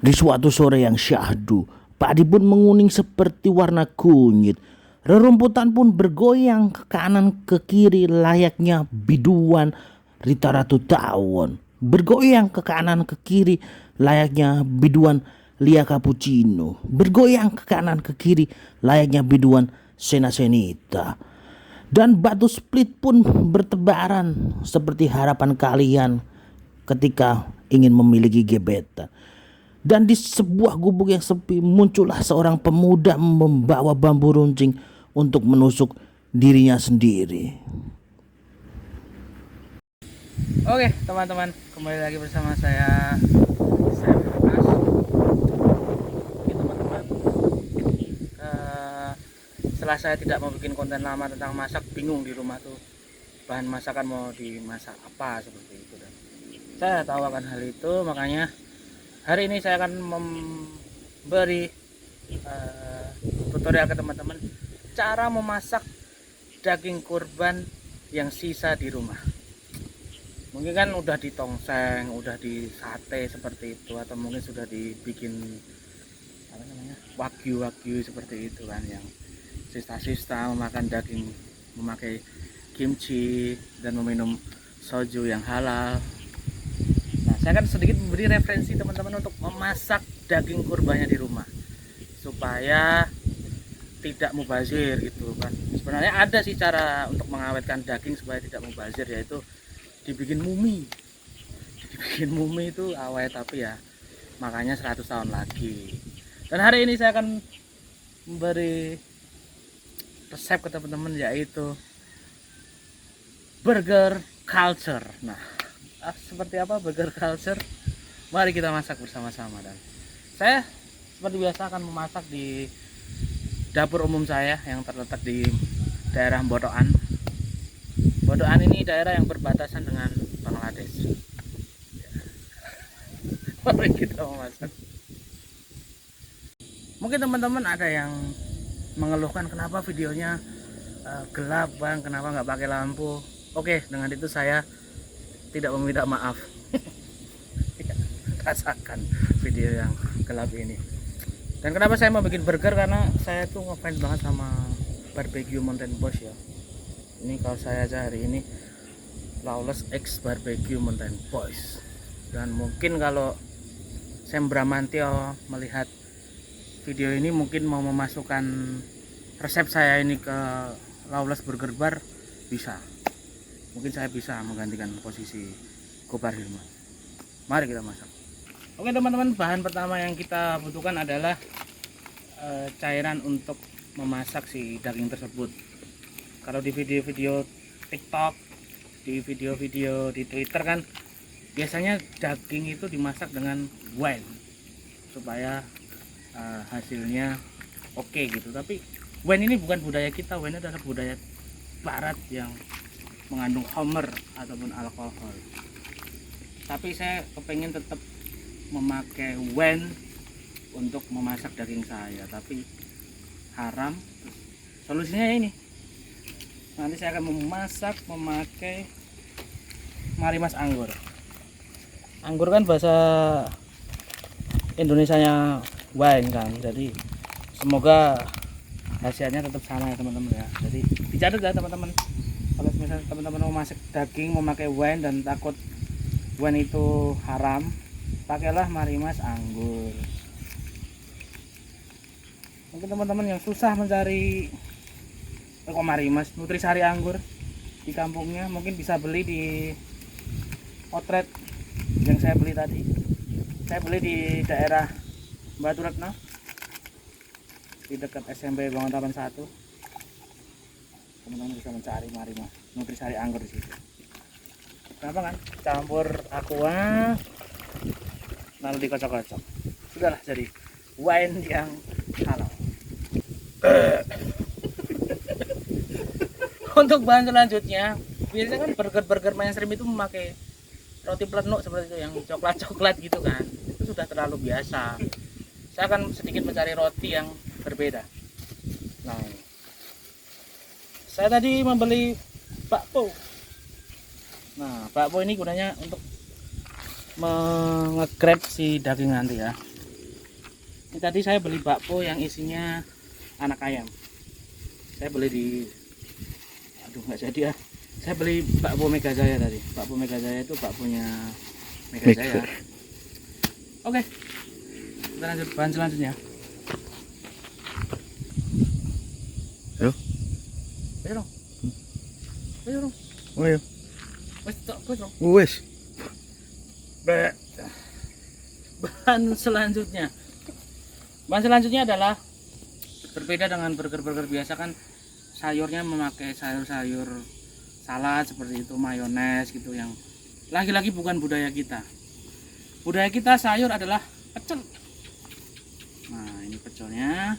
Di suatu sore yang syahdu, padi pun menguning seperti warna kunyit. Rerumputan pun bergoyang ke kanan ke kiri layaknya biduan Rita Ratu Tawon. Bergoyang ke kanan ke kiri layaknya biduan Lia Cappuccino. Bergoyang ke kanan ke kiri layaknya biduan Sena Senita. Dan batu split pun bertebaran seperti harapan kalian ketika ingin memiliki gebetan. Dan di sebuah gubuk yang sepi muncullah seorang pemuda membawa bambu runcing untuk menusuk dirinya sendiri. Oke teman-teman, kembali lagi bersama saya Lukas. Oke teman-teman, setelah saya tidak mau bikin konten lama tentang masak, bingung di rumah tuh bahan masakan mau dimasak apa seperti itu, dan saya tahu akan hal itu. Makanya hari ini saya akan memberi tutorial ke teman-teman cara memasak daging kurban yang sisa di rumah. Mungkin kan udah ditongseng, udah disate seperti itu, atau mungkin sudah dibikin apa namanya, wagyu seperti itu kan, yang sista-sista memakan daging, memakai kimchi dan meminum soju yang halal. Nah, saya akan sedikit memberi referensi teman-teman untuk memasak daging kurbannya di rumah supaya tidak mubazir gitu kan. Sebenarnya ada sih cara untuk mengawetkan daging supaya tidak mubazir, yaitu dibikin mumi itu awet, tapi ya makanya 100 tahun lagi. Dan hari ini saya akan memberi resep ke teman-teman, yaitu burger culture. Nah, seperti apa burger culture? Mari kita masak bersama-sama. Dan saya seperti biasa akan memasak di dapur umum saya yang terletak di daerah Bodoan. Bodoan ini daerah yang berbatasan dengan Bangladesh. Mari kita memasak. Mungkin teman-teman ada yang mengeluhkan kenapa videonya gelap bang, kenapa nggak pakai lampu. Oke, dengan itu saya tidak meminta maaf. Rasakan video yang gelap ini. Dan kenapa saya mau bikin burger, karena saya tuh ngefans banget sama barbecue Mountain Boss ya. Ini kalau saya aja hari ini Lawless X Barbecue Mountain Boys. Dan mungkin kalau Sam Bramantio melihat video ini mungkin mau memasukkan resep saya ini ke Lawless Burger Bar, bisa. Mungkin saya bisa menggantikan posisi Gopar Hilman. Mari kita masak. Oke teman-teman, bahan pertama yang kita butuhkan adalah cairan untuk memasak si daging tersebut. Kalau di video-video TikTok, di video-video di Twitter kan biasanya daging itu dimasak dengan wine supaya hasilnya oke gitu. Tapi wine ini bukan budaya kita, wine adalah budaya barat yang mengandung homer ataupun alkohol. Tapi saya kepengen tetap memakai wine untuk memasak daging saya, tapi haram. Solusinya ini, nanti saya akan memasak memakai marimas anggur. Anggur kan bahasa Indonesianya wine kan, jadi semoga hasilnya tetap sama ya teman-teman ya. Jadi dicatat ya teman-teman, kalau misalnya teman-teman mau masak daging memakai wine dan takut wine itu haram, pakailah marimas anggur. Mungkin teman-teman yang susah mencari marimas, nutrisari anggur di kampungnya, mungkin bisa beli di outlet yang saya beli tadi. Saya beli di daerah Batu Retno, di dekat SMP Bangun 1. Teman-teman bisa mencari marimas, nutrisari anggur di situ. Kenapa kan? Campur aqua, lalu dikocok-kocok. Sudahlah jadi wine yang halal. Untuk bahan selanjutnya, biasanya kan burger mainstream itu memakai roti plenuk seperti itu, yang coklat gitu kan. Itu sudah terlalu biasa. Saya akan sedikit mencari roti yang berbeda. Nah, saya tadi membeli bakpo. Nah, bakpo ini gunanya untuk mengegrab si daging nanti ya. Ini tadi saya beli bakpo yang isinya anak ayam. Saya beli di, aduh nggak jadi ya. Saya beli bakpo Mega Jaya tadi. Bakpo Mega Jaya itu bakponya Mega Jaya. Oke, kita lanjut bahan selanjutnya. Ayo. Ayo dong. Ayo dong. Oh iya. Wes tok, wes dong. Wes. Bahan selanjutnya. Bahan selanjutnya adalah berbeda dengan burger-burger biasa kan, sayurnya memakai sayur-sayur salad seperti itu, mayones gitu, yang lagi-lagi bukan budaya kita. Budaya kita sayur adalah pecel. Nah, ini pecelnya.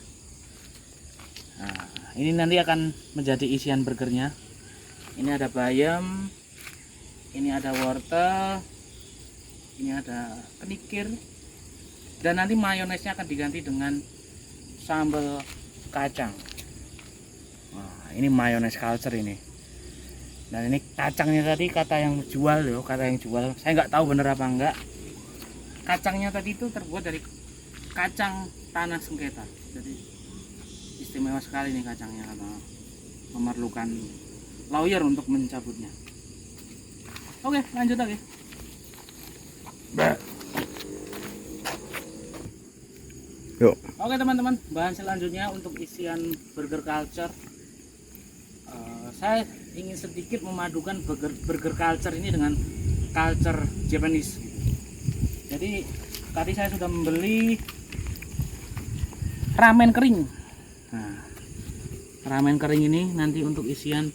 Nah, ini nanti akan menjadi isian burgernya. Ini ada bayam, ini ada wortel, ini ada kenikir, dan nanti mayonesnya akan diganti dengan sambal kacang. Nah, ini mayones culture ini. Dan ini kacangnya tadi kata yang jual loh, kata yang jual. Saya nggak tahu bener apa enggak. Kacangnya tadi itu terbuat dari kacang tanah sengketa. Jadi istimewa sekali nih kacangnya, karena memerlukan lawyer untuk mencabutnya. Oke, lanjut lagi. Yuk. Oke teman-teman, bahan selanjutnya untuk isian burger culture. Saya ingin sedikit memadukan burger culture ini dengan culture Japanese. Jadi tadi saya sudah membeli ramen kering. Nah, ramen kering ini nanti untuk isian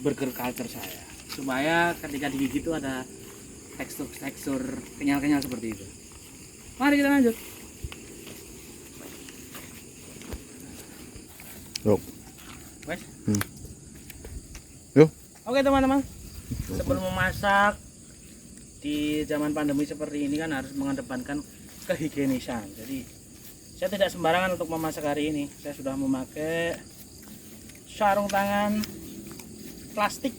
burger culture saya, supaya ketika digigit itu ada tekstur kenyal-kenyal seperti itu. Mari kita lanjut. Yuk. Wes. Yuk. Oke teman-teman, sebelum memasak di zaman pandemi seperti ini kan harus mengedepankan kehigienisan. Jadi saya tidak sembarangan untuk memasak hari ini. Saya sudah memakai sarung tangan plastik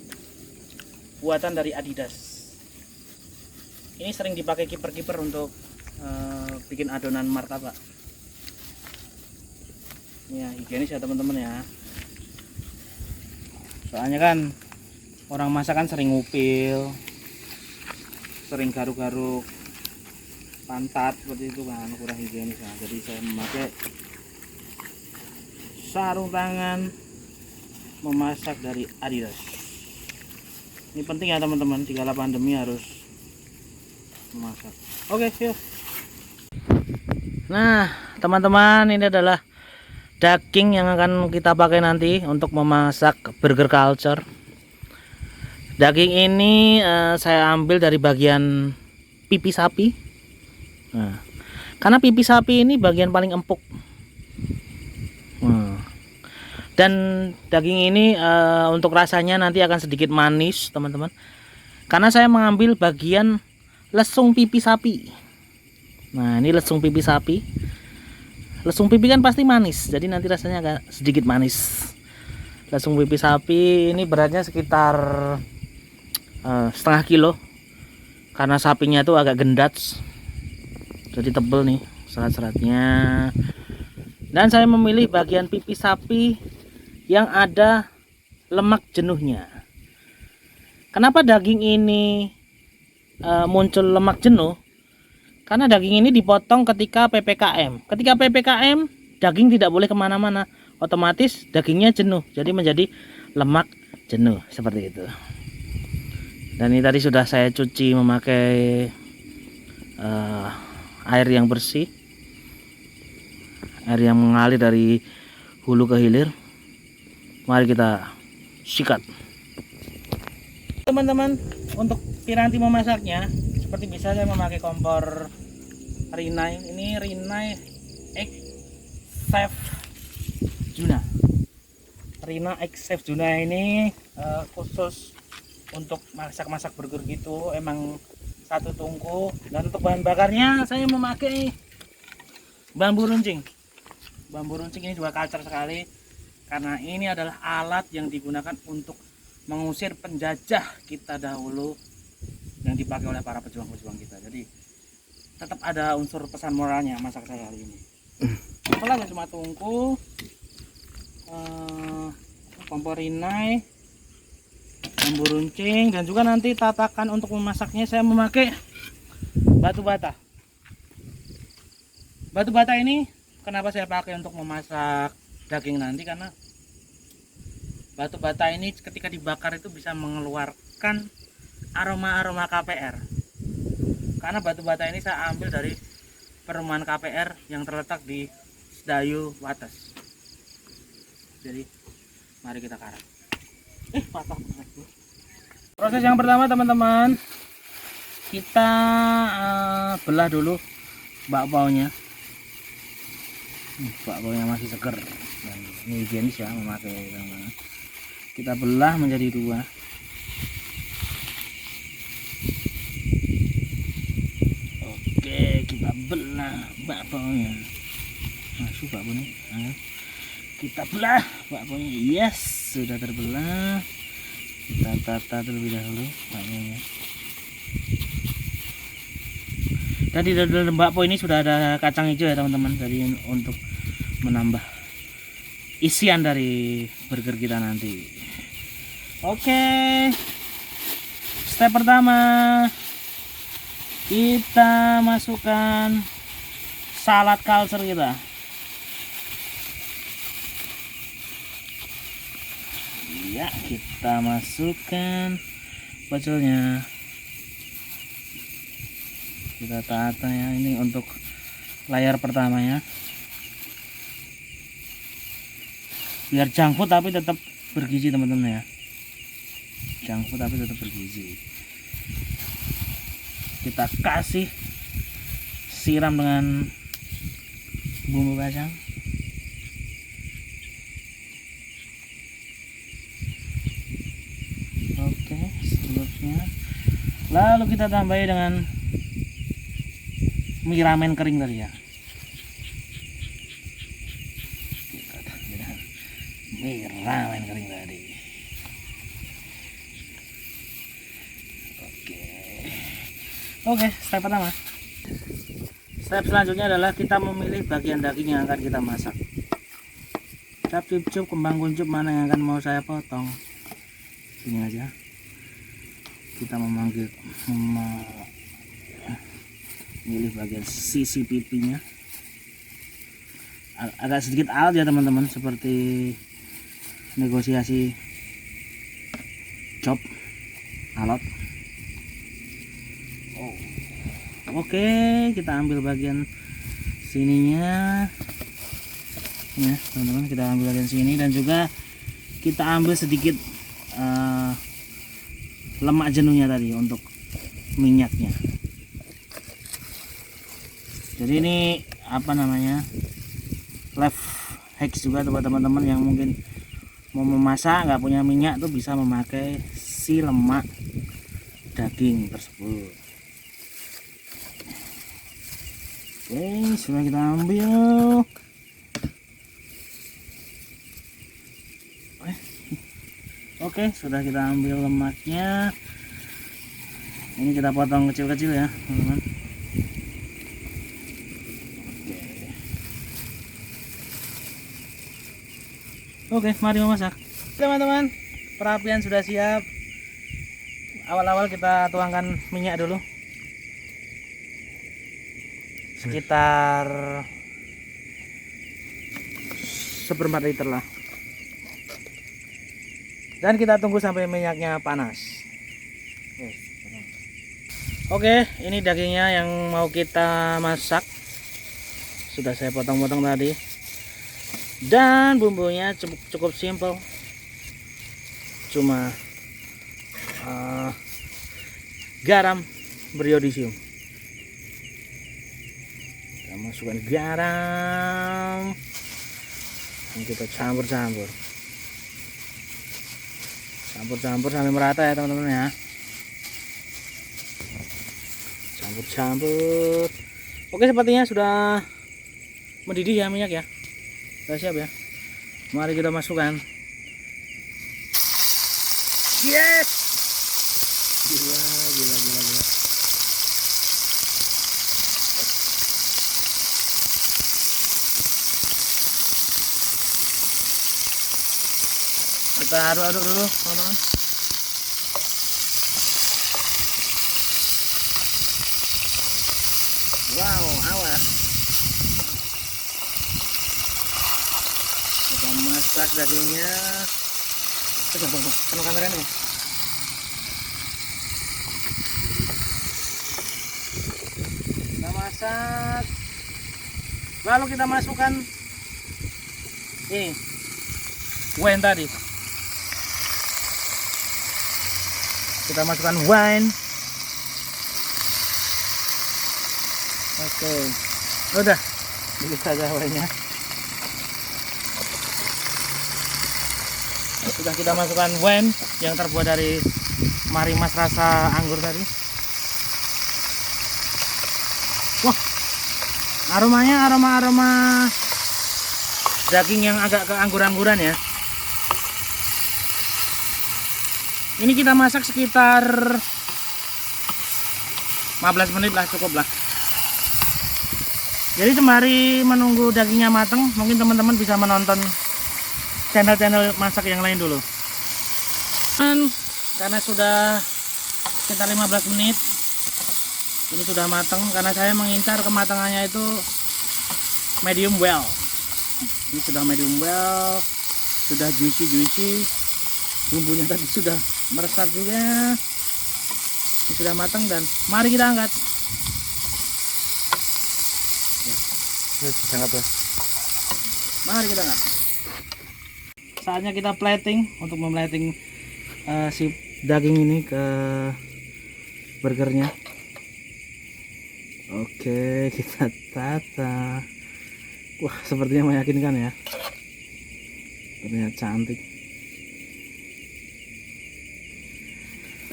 buatan dari Adidas. Ini sering dipakai kiper-kiper untuk bikin adonan martabak. Ini ya, higienis ya teman-teman ya. Soalnya kan orang masak kan sering ngupil, sering garuk-garuk pantat seperti itu kan, kurang higienis ya. Jadi saya memakai sarung tangan memasak dari Adidas. Ini penting ya teman-teman, dikala pandemi harus memasak. Oke, yuk. Nah teman-teman, ini adalah daging yang akan kita pakai nanti untuk memasak burger culture. Daging ini saya ambil dari bagian pipi sapi. Nah, karena pipi sapi ini bagian paling empuk. Dan daging ini untuk rasanya nanti akan sedikit manis teman-teman, karena saya mengambil bagian lesung pipi sapi. Nah, ini lesung pipi sapi. Lesung pipi kan pasti manis, jadi nanti rasanya agak sedikit manis. Lesung pipi sapi ini beratnya sekitar setengah kilo, karena sapinya itu agak gendat, jadi tebel nih serat-seratnya. Dan saya memilih bagian pipi sapi yang ada lemak jenuhnya. Kenapa daging ini muncul lemak jenuh? Karena daging ini dipotong ketika PPKM. Ketika PPKM, daging tidak boleh kemana-mana. Otomatis dagingnya jenuh, jadi menjadi lemak jenuh seperti itu. Dan ini tadi sudah saya cuci memakai air yang bersih, air yang mengalir dari hulu ke hilir. Mari kita sikat. Teman-teman, untuk piranti memasaknya seperti bisa saya memakai kompor Rinnai. Ini Rinnai X Chef Juna. Rinnai X Chef Juna ini khusus untuk masak-masak burger gitu, emang satu tungku. Dan untuk bahan bakarnya saya memakai bambu runcing. Bambu runcing ini juga culture sekali, karena ini adalah alat yang digunakan untuk mengusir penjajah kita dahulu yang dipakai oleh para pejuang-pejuang kita. Jadi tetap ada unsur pesan moralnya masak saya hari ini. apalagi cuma tungku, kompor inai, bumbu runcing, dan juga nanti tatakan untuk memasaknya saya memakai batu bata. Batu bata ini kenapa saya pakai untuk memasak daging nanti, karena batu bata ini ketika dibakar itu bisa mengeluarkan aroma-aroma KPR. Karena batu bata ini saya ambil dari perumahan KPR yang terletak di Sedayu Wates. Jadi mari kita karak. Patah. Proses yang pertama teman-teman, kita belah dulu bakpaunya. Bakpaunya masih seger dan ini higienis ya memakai. Kita belah menjadi dua. Oke, kita belah bakpaunya. Masuk bakpaunya. Kita belah bakpaunya. Yes, sudah terbelah. Kita tata terlebih dahulu bakpaunya. Dan di dalam bakpao ini sudah ada kacang hijau ya teman-teman, jadi untuk menambah isian dari burger kita nanti. Oke, step pertama kita masukkan salad culture kita. Ya, kita masukkan bacelnya. Kita tata ya, ini untuk layar pertama ya, biar junk food tapi tetap bergizi teman-teman ya, junk food tapi tetap bergizi. Kita kasih siram dengan bumbu kacang. Oke, selanjutnya lalu kita tambahi dengan mie ramen kering tadi ya. Kita tambahi dengan mie ramen kering tadi. Oke, step pertama. Step selanjutnya adalah kita memilih bagian daging yang akan kita masak. Cap cup kembang kuncup mana yang akan mau saya potong. Ini aja. Kita memilih bagian sisi pipinya. Agak sedikit alat ya teman-teman, seperti negosiasi chop alat. Oke, kita ambil bagian sininya ya teman-teman, kita ambil bagian sini, dan juga kita ambil sedikit lemak jenuhnya tadi untuk minyaknya. Jadi ini apa namanya, life hacks juga buat teman-teman yang mungkin mau memasak nggak punya minyak tuh bisa memakai si lemak daging tersebut. Oke, sudah kita ambil. Oke, sudah kita ambil lemaknya. Ini kita potong kecil-kecil ya, teman-teman. Oke, mari memasak. Teman-teman, perapian sudah siap. Awal-awal kita tuangkan minyak dulu. Sekitar 1/4 liter lah, dan kita tunggu sampai minyaknya panas. Oke, ini dagingnya yang mau kita masak sudah saya potong-potong tadi, dan bumbunya cukup simple, cuma garam beriodisium. Masukkan garam dan kita campur-campur sampai merata ya teman-teman ya. Campur. Oke, sepertinya sudah mendidih ya minyak ya, sudah siap ya. Mari kita masukkan. Yes, gila. Kita aduk-aduk dulu teman-teman. Wow, awas. Kita masak dagingnya. Tunggu, kena kamera nih. Kita masak. Lalu kita masukkan ini wine tadi. Kita masukkan wine. Oke, udah bisa aja wine-nya. Sudah kita masukkan wine yang terbuat dari marimas rasa anggur tadi. Wah, aromanya aroma daging yang agak keanggur-angguran ya. Ini kita masak sekitar 15 menit lah, cukup lah. Jadi sembari menunggu dagingnya matang, mungkin teman-teman bisa menonton channel-channel masak yang lain dulu. Dan karena sudah sekitar 15 menit ini sudah matang, karena saya mengincar kematangannya itu medium well. Ini sudah medium well, sudah juicy. Bumbunya tadi sudah meresap juga. Ini sudah matang dan mari kita angkat. Mari kita angkat. Saatnya kita plating untuk memplating si daging ini ke burgernya. Oke, kita tata. Wah, sepertinya meyakinkan ya. Terlihat cantik.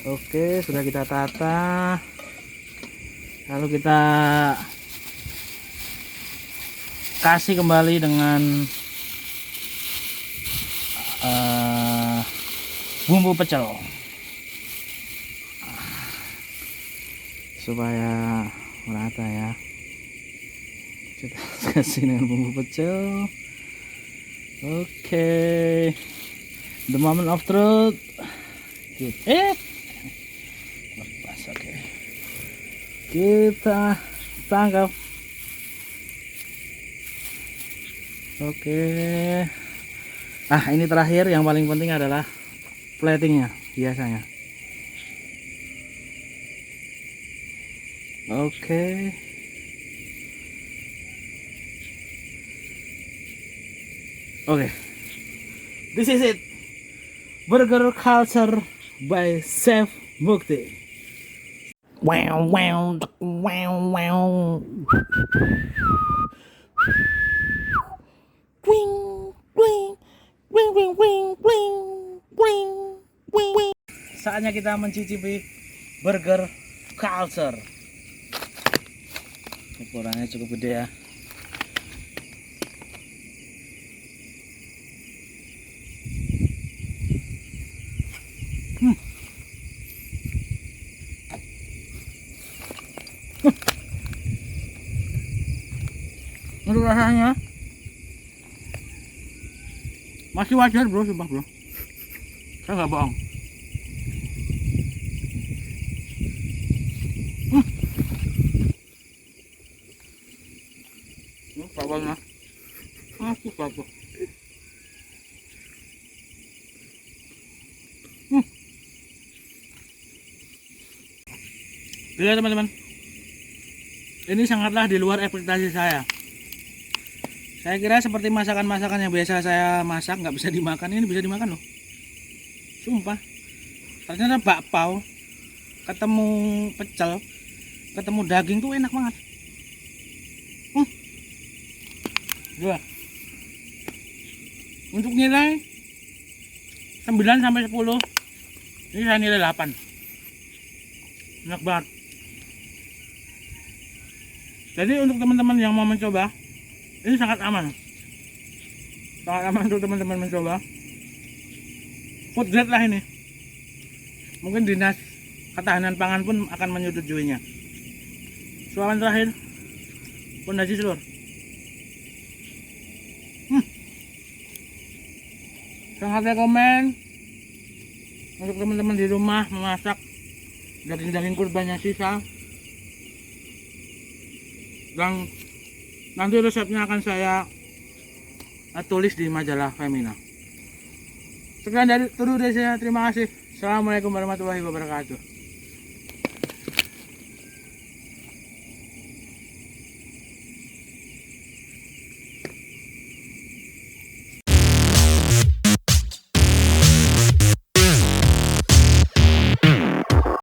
Oke, sudah kita tata. Lalu kita kasih kembali dengan bumbu pecel supaya merata ya. Kita kasih dengan bumbu pecel. Oke, the moment of truth. Lepas. Oke, kita tangkap. Oke. Ini terakhir, yang paling penting adalah platingnya biasanya. Oke. This is it. Burger culture by Chef Mukti. Wow. Saatnya kita mencicipi burger culture. Ukurannya cukup gede ya. Untuk rasanya masih wajar bro, sumpah bro, saya nggak bohong. Ini bawahnya masih bagus. Lihat teman-teman, ini sangatlah di luar ekspektasi saya. Saya kira seperti masakan-masakan yang biasa saya masak nggak bisa dimakan, ini bisa dimakan loh. Sumpah. Ternyata bakpao ketemu pecel, ketemu daging tuh enak banget. Dua. Untuk nilai 9 sampai 10. Ini saya nilai 8. Enak banget. Jadi untuk teman-teman yang mau mencoba, ini sangat aman. Sangat aman untuk teman-teman mencoba. Food grade lah ini. Mungkin dinas ketahanan pangan pun akan menyetujuinya. Suapan terakhir, pondasi telur. Sangat rekomen. untuk teman-teman di rumah memasak daging-daging kurban yang sisa. Dan nanti resepnya akan saya tulis di majalah Femina. Sekian dari saya, terima kasih. Assalamualaikum warahmatullahi wabarakatuh.